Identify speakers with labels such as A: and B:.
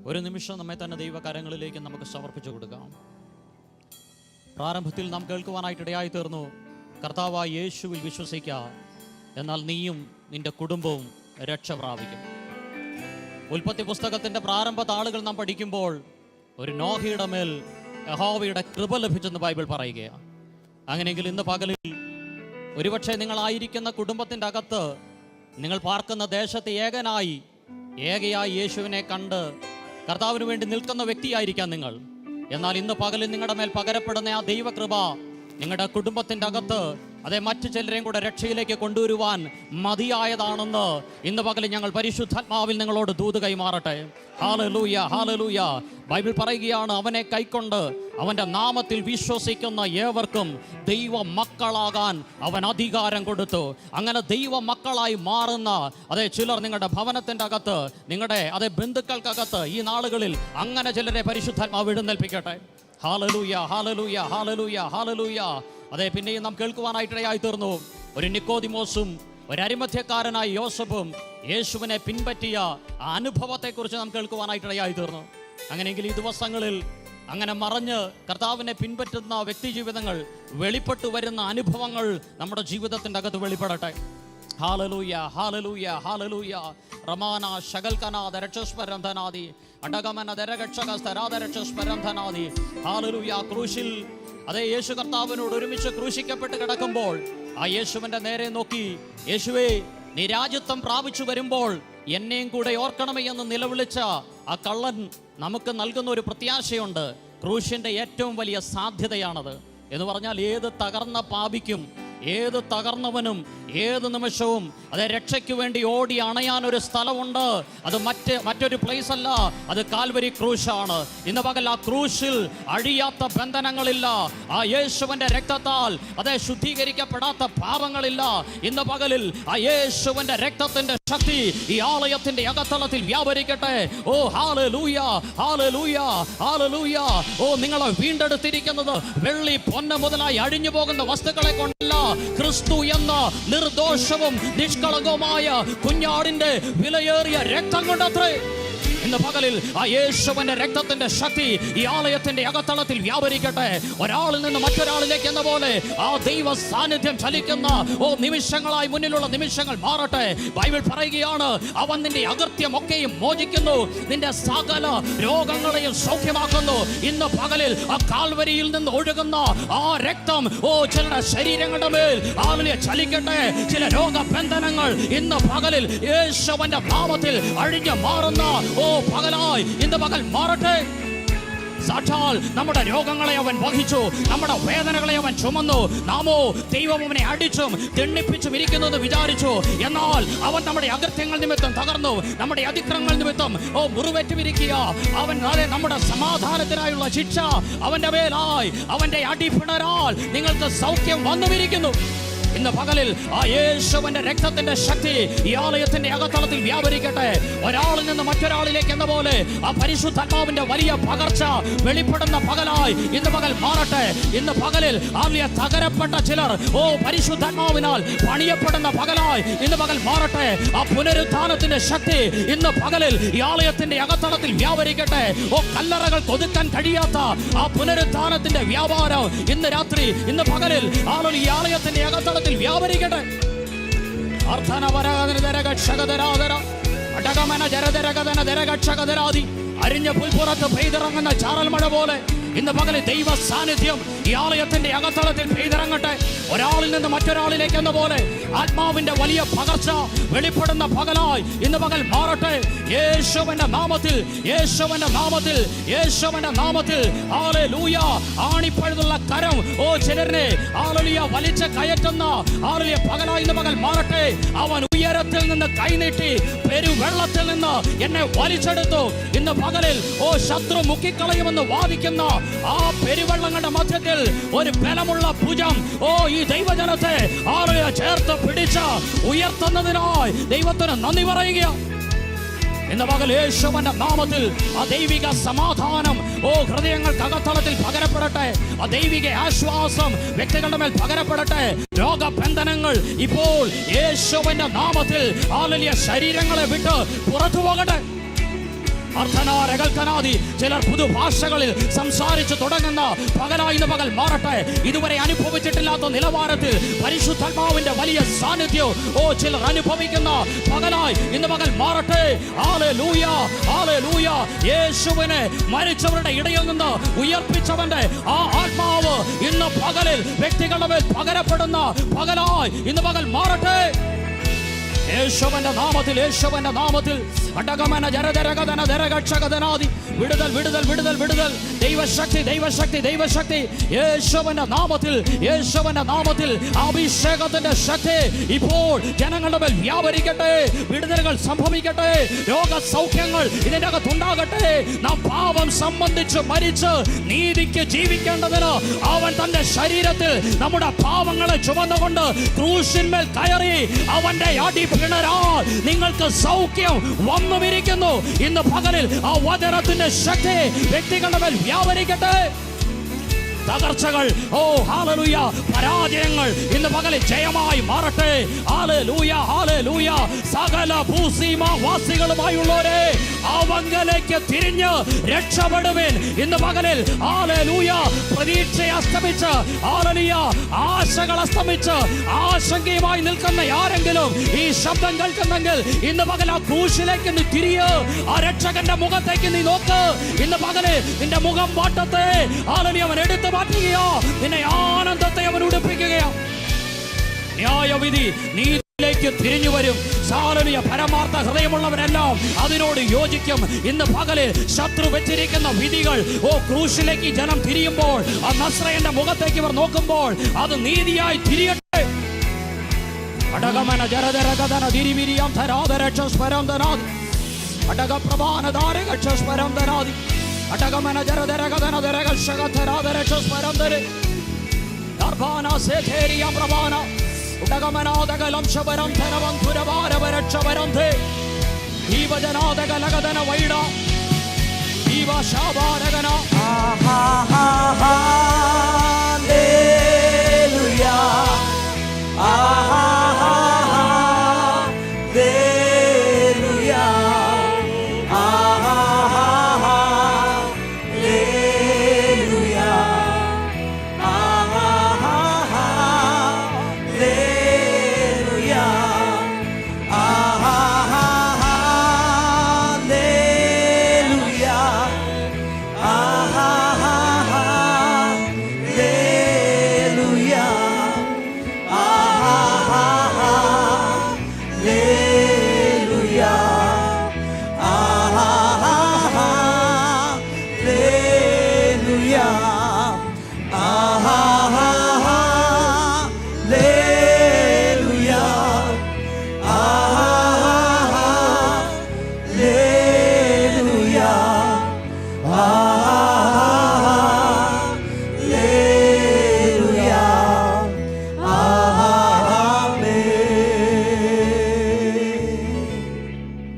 A: ഒരു നിമിഷം നമ്മെ തന്നെ ദൈവകരങ്ങളിലേക്ക് നമുക്ക് സമർപ്പിച്ചു കൊടുക്കാം. പ്രാരംഭത്തിൽ നാം കേൾക്കുവാനായിട്ടിടയായി തീർന്നു, കർത്താവായ യേശുവിൽ വിശ്വസിക്കുക, എന്നാൽ നീയും നിന്റെ കുടുംബവും രക്ഷ പ്രാപിക്കും. ഉൽപ്പത്തി പുസ്തകത്തിൻ്റെ പ്രാരംഭ താളുകൾ നാം പഠിക്കുമ്പോൾ ഒരു നോഹയുടെ മേൽ യഹോവയുടെ കൃപ ലഭിച്ചെന്ന് ബൈബിൾ പറയുകയാണ്. അങ്ങനെയെങ്കിൽ ഇന്ന് പകലിൽ ഒരുപക്ഷെ നിങ്ങളായിരിക്കുന്ന കുടുംബത്തിൻ്റെ അകത്ത്, നിങ്ങൾ പാർക്കുന്ന ദേശത്ത് ഏകയായി യേശുവിനെ കണ്ട് കർത്താവിന് വേണ്ടി നിൽക്കുന്ന വ്യക്തിയായിരിക്കാം നിങ്ങൾ. എന്നാൽ ഇന്ന് പകലിൽ നിങ്ങളുടെ മേൽ പകരപ്പെടുന്ന ആ ദൈവകൃപ നിങ്ങളുടെ കുടുംബത്തിൻ്റെ അകത്ത് മറ്റു ചിലരെയും കൂടെ രക്ഷയിലേക്ക് കൊണ്ടുവരുവാൻ മതിയായതാണെന്ന് ഇന്ന് പകൽ ഞങ്ങൾ പരിശുദ്ധാത്മാവിൽ നിങ്ങളോട് ദൂത് കൈമാറട്ടെ. Hallelujah, hallelujah. ബൈബിൾ പറയുകയാണ്, അവനെ കൈക്കൊണ്ട് അവൻ്റെ നാമത്തിൽ വിശ്വസിക്കുന്ന ഏവർക്കും ദൈവ മക്കളാകാൻ അവൻ അധികാരം കൊടുത്തു. അങ്ങനെ ദൈവ മക്കളായി മാറുന്ന ചിലർ നിങ്ങളുടെ ഭവനത്തിൻ്റെ അകത്ത്, നിങ്ങളുടെ ബന്ധുക്കൾക്കകത്ത് ഈ നാളുകളിൽ അങ്ങനെ ചിലരെ പരിശുദ്ധാത്മാവ് എഴുന്നേൽപ്പിക്കട്ടെ. Hallelujah, hallelujah, hallelujah, hallelujah. പിന്നെയും നാം കേൾക്കുവാനായിട്ടിടയായി തീർന്നു, ഒരു നിക്കോദിമോസും ഒരു അരിമഥ്യക്കാരനായ യോസഫും യേശുവിനെ പിൻപറ്റിയ ആ അനുഭവത്തെക്കുറിച്ച് നാം കേൾക്കുവാനായിട്ടിടയായി തീർന്നു. അങ്ങനെയെങ്കിൽ ഈ ദിവസങ്ങളിൽ അങ്ങനെ മറഞ്ഞ് കർത്താവിനെ പിൻപറ്റുന്ന വ്യക്തി ജീവിതങ്ങൾ, വെളിപ്പെട്ടു വരുന്ന അനുഭവങ്ങൾ നമ്മുടെ ജീവിതത്തിൻ്റെ അകത്ത് വെളിപ്പെടട്ടെ. Hallelujah, hallelujah, hallelujah. റമാന ശകൽകനാദ രക്ഷസ്പരം ധനാദി അടകമന ദരക്ഷകസ്തരാദ രക്ഷസ്പരം ധനാദി. ഹല്ലേലൂയ. ക്രൂശിൽ യേശു കർത്താവിനോട് ഒരുമിച്ച് ക്രൂശിക്കപ്പെട്ട് കിടക്കുമ്പോൾ ആ യേശുവിൻ്റെ നേരെ നോക്കി, യേശുവേ, നീ രാജ്യത്വം പ്രാപിച്ചു വരുമ്പോൾ എന്നെയും കൂടെ ഓർക്കണമേ എന്ന് നിലവിളിച്ച ആ കള്ളൻ നമുക്ക് നൽകുന്ന ഒരു പ്രത്യാശയുണ്ട്. ക്രൂശിൻ്റെ ഏറ്റവും വലിയ സാധ്യതയാണത് എന്ന് പറഞ്ഞാൽ, ഏത് തകർന്ന പാപിക്കും, ഏത് തകർന്നവനും ഏത് നിമിഷവും രക്ഷയ്ക്ക് വേണ്ടി ഓടി അണയാനൊരു സ്ഥലമുണ്ട്. അത് മറ്റൊരു പ്ലേസ് അല്ല, അത് കാൽവരി ക്രൂശാണ്. ഇന്ന് പകൽ ആ ക്രൂശിൽ അഴിയാത്ത ബന്ധനങ്ങളില്ല. ആ യേശുവിൻ്റെ രക്തത്താൽ ശുദ്ധീകരിക്കപ്പെടാത്ത പാപങ്ങളില്ല. ഇന്ന് പകലിൽ ആ യേശുവിൻ്റെ രക്തത്തിൻ്റെ ശക്തി ഈ ആലയത്തിന്റെ അകത്തളത്തിൽ വ്യാപരിക്കട്ടെ. ഓ ഹല്ലേലൂയ, ഹല്ലേലൂയ, ഹല്ലേലൂയ. ഓ, നിങ്ങളെ വീണ്ടെടുത്തിരിക്കുന്നത് വെള്ളി പൊന്ന് മുതലായി അഴിഞ്ഞു പോകുന്ന വസ്തുക്കളെ കൊണ്ടല്ല, ക്രിസ്തു എന്ന നിർദോഷവും നിഷ്കളങ്കവുമായ കുഞ്ഞാടിന്റെ വിലയേറിയ രക്തം കൊണ്ടത്രേ. ഇന്ന് പകലിൽ ആ യേശുവിന്റെ രക്തത്തിന്റെ ശക്തി ഈ ആലയത്തിന്റെ അകത്തളത്തിൽ വ്യാപരിക്കട്ടെ. ഒരാളിൽ നിന്ന് മറ്റൊരാളിലേക്ക് എന്ന പോലെ ആ ദൈവ സാന്നിധ്യം ചലിക്കുന്ന നിമിഷങ്ങളായി മുന്നിലുള്ള നിമിഷങ്ങൾ മാറട്ടെ. ബൈബിൾ പറയുകയാണ്, അവൻ നിന്റെ അകൃത്യമൊക്കെയും മോചിക്കുന്നു, നിന്റെ സകല രോഗങ്ങളെയും സൗഖ്യമാക്കുന്നു. ഇന്ന് പകലിൽ ആ കാൽവരിയിൽ നിന്ന് ഒഴുകുന്ന ആ രക്തം ചിലരുടെ ശരീരങ്ങളുടെ മേൽ ചലിക്കട്ടെ. ചില രോഗബന്ധനങ്ങൾ ഇന്ന് പകലിൽ യേശുവിന്റെ നാമത്തിൽ അഴിഞ്ഞു മാറുന്ന പകലായി ഇന്ന് പകൽ മാറട്ടെ. സാക്ഷാൽ നമ്മുടെ രോഗങ്ങളെ അവൻ വഹിച്ചു, നമ്മുടെ വേദനകളെ അവൻ ചുമന്നു. നാമോ ദൈവം അവനെ അടിച്ചും തെണ്ണിപ്പിച്ചും ഇരിക്കുന്നു വിചാരിച്ചു. എന്നാൽ അവൻ നമ്മുടെ അകൃത്യങ്ങൾ നിമിത്തം തകർന്നു, നമ്മുടെ അതിക്രമങ്ങൾ നിമിത്തം മുറിവേറ്റുമിരിക്കുക. അവൻ നമ്മുടെ സമാധാനത്തിനായുള്ള ശിക്ഷ അവന്റെ മേലായി, അവന്റെ അടിപ്പിണരാൽ നിങ്ങൾക്ക് സൗഖ്യം വന്നുമിരിക്കുന്നു. ഇന്ന് പകലിൽ ആ യേശുവിന്റെ രക്തത്തിന്റെ ശക്തി ഈ ആലയത്തിന്റെ അകത്തളത്തിൽ വ്യാപരിക്കട്ടെ. ഒരാളിൽ നിന്ന് മറ്റൊരാളിലേക്ക് എന്ന പോലെ ആ പരിശുദ്ധാത്മാവിന്റെ വലിയ പകർച്ച വെളിപ്പെടുന്ന പകലായി ഇന്ന് പകൽ മാറട്ടെ. ഇന്ന് പകലിൽ തകരപ്പെട്ട ചിലർ പരിശുദ്ധാത്മാവിനാൽ പണിയപ്പെടുന്ന പകലായി ഇന്ന് പകൽ മാറട്ടെ. ആ പുനരുത്ഥാനത്തിന്റെ ശക്തി ഇന്ന് പകലിൽ ഈ ആലയത്തിന്റെ അകത്തളത്തിൽ വ്യാപരിക്കട്ടെ. കല്ലറകൾ കൊതുക്കാൻ കഴിയാത്ത ആ പുനരുത്ഥാനത്തിന്റെ വ്യാപാരം ഇന്ന് രാത്രി ഇന്ന് പകലിൽ ഈ ആലയത്തിന്റെ അകത്തളത്തിൽ വ്യാപരിക്കട്ടെ. അരിഞ്ഞ പുൽപ്പുറത്ത് പെയ്തിറങ്ങുന്ന ചാറൽ മഴ പോലെ ഇന്ന് പകൽ ദൈവ സാന്നിധ്യം ഈ ആലയത്തിന്റെ അകത്തളത്തിൽ പെയ്തിറങ്ങട്ടെ. ഒരാളിൽ നിന്ന് മറ്റൊരാളിലേക്ക് എന്ന പോലെ ആത്മാവിന്റെ വലിയ പകർച്ച വെളിപ്പെടുന്ന പകലായി ഇന്ന് പകൽ മാറട്ടെ. യേശുവിന്റെ നാമത്തിൽ, യേശുവിന്റെ നാമത്തിൽ, യേശുവിന്റെ നാമത്തിൽ. ഹല്ലേലൂയ. ആണിപ്പഴുതുള്ള കരം ചിലരെ വലിച്ച് കയറ്റുന്ന പകലായി ഇന്ന് പകൽ മാറട്ടെ. അവൻ ഉയരത്തിൽ നിന്ന് കൈനീട്ടി പെരുവെള്ളത്തിൽ നിന്ന് എന്നെ വലിച്ചെടുത്തു. ഇന്ന് പകലിൽ ശത്രു മുക്കിക്കളയുമെന്ന് വാദിക്കുന്ന ആ പെരുവെള്ളങ്ങളുടെ മധ്യത്തിൽ ഒരു ബലമുള്ള ഭുജം ഈ ദൈവജനത്തെ ചേർത്ത് പിടിച്ച ഉയർത്തുന്നതിനായി ദൈവത്തിന് നന്ദി പറയുക. ഇന്ന് പകൽ യേശുവിന്റെ നാമത്തിൽ ആ ദൈവിക സമാധാനം ഹൃദയങ്ങൾക്ക് അകത്തളത്തിൽ പകരപ്പെടട്ടെ. ആ ദൈവിക ആശ്വാസം വ്യക്തികളുടെ മേൽ പകരപ്പെടട്ടെ. രോഗബന്ധനങ്ങൾ ഇപ്പോൾ യേശുവിന്റെ നാമത്തിൽ ശരീരങ്ങളെ വിട്ട് പുറത്തു പോകട്ടെ. ചിലർ പുതുഭാഷകളിൽ സംസാരിച്ചു തുടങ്ങുന്ന പകലായി ഇന്ന് പകൽ മാറട്ടെ. ഇതുവരെ അനുഭവിച്ചിട്ടില്ലാത്ത നിലവാരത്തിൽ പരിശുദ്ധാത്മാവിന്റെ വലിയ സാന്നിധ്യം ചിലർ അനുഭവിക്കുന്ന പകലായി ഇന്ന് പകൽ മാറട്ടെ. Hallelujah, hallelujah. യേശുവിനെ മരിച്ചവരുടെ ഇടയിൽ നിന്ന് ഉയർപ്പിച്ചവന്റെ ആ ആത്മാവ് ഇന്ന് പകലിൽ വ്യക്തികളുടെ മേൽ പകരപ്പെടുന്ന പകലായി ഇന്ന് പകൽ മാറട്ടെ. യേശുവിന്റെ നാമത്തിൽ, യേശുവിന്റെ നാമത്തിൽ അടകമന ജരദരകദന ദരകക്ഷകദനാദി വിടുതൽ വിടുതൽ വിടുതൽ വിടുതൽ. ദൈവശക്തി ദൈവശക്തി ദൈവശക്തി. യേശുവിന്റെ നാമത്തിൽ, യേശുവിന്റെ നാമത്തിൽ അഭിഷേകത്തിന്റെ ശക്തി ഇപ്പോൾ ജനങ്ങളുടെ മേൽ വ്യാപരിക്കട്ടെ. വിടുതലുകൾ സംഭവിക്കട്ടെ. രോഗസൗഖ്യങ്ങൾ ഇതിന്റെ അകത്തുണ്ടാകട്ടെ. നാം പാപം സംബന്ധിച്ച് മരിച്ച് നീതിക്ക് ജീവിക്കേണ്ടതിന് അവൻ തന്റെ ശരീരത്തിൽ നമ്മുടെ പാവങ്ങളെ ചുമന്നുകൊണ്ട് ക്രൂശിന്മേൽ കയറി അവന്റെ അടി പിണരാൽ നിങ്ങൾക്ക് സൗഖ്യം വന്നുമിരിക്കുന്നു. ഇന്ന് പകലിൽ ആ വചനത്തിന്റെ ശക്തി വ്യക്തികളുടെ മേൽ വ്യാപരിക്കട്ടെ. തകർച്ചകൾ, ഹല്ലേലൂയ, പരാജയങ്ങൾ ഇന്ന് പകലിൽ ജയമായി മാറട്ടെ. Hallelujah, hallelujah. സകല ഭൂസീമാവാസികളുമായുള്ളവരെ അവങ്കലേക്ക് തിരിഞ്ഞ് രക്ഷപ്പെടുവിൻ ഇന്ന് പകലിൽ. ഹല്ലേലൂയ. പ്രതീക്ഷ അസ്തമിച്ച്, ഹല്ലേലൂയ, ആശകൾ അസ്തമിച്ച് ആശങ്കയുമായി നിൽക്കുന്ന ആരെങ്കിലും ഈ ശബ്ദം കേൾക്കുന്നെങ്കിൽ ഇന്ന് പകൽ ആ ക്രൂശിലേക്ക് നീ തിരിയ്. ആ രക്ഷകന്റെ മുഖത്തേക്ക് നീ നോക്ക്. ഇന്ന് പകല് നിന്റെ മുഖം വാട്ടത്തെ ഹല്ലേലൂയ അവൻ എടുത്ത് മാറ്റുകയോ, നിന്നെ ആനന്ദത്തെ അവൻ ഉടുപ്പിക്കുകയോ. ന്യായവിധി നീതിയിലേക്ക് തിരിഞ്ഞു വരും. ഹല്ലേലൂയ. പരമാർത്ഥ ഹൃദയമുള്ളവരെല്ലാം അതിനോട് യോജിക്കും. ഇന്ന് പകല് ശത്രു വെച്ചിരിക്കുന്ന വിധികൾ ക്രൂശിലേക്ക് ജനം തിരിയുമ്പോൾ, ആ നസ്രയന്റെ മുഖത്തേക്ക് ഇവർ നോക്കുമ്പോൾ അത് നീതിയായി തിരിയട്ടെ. അടകമന ജരദരകദന ദിരിവിരിയം ധരാദരക്ഷസ്പരം ധനാദി അടകപ്രഭാന ധാരകക്ഷസ്പരം ധനാദി അടകമന ജരദരകദന ദരകക്ഷകധരാദരക്ഷസ്പരം ധരെ ദർഭാന സേഖേരിയം പ്രഭാന ഉടകമനാദകലം ശബരം ധനവന്ധുരവാരവരക്ഷപരം ധേ ജീവജനാദകലകദന വൈഡ ജീവശാപാരകന.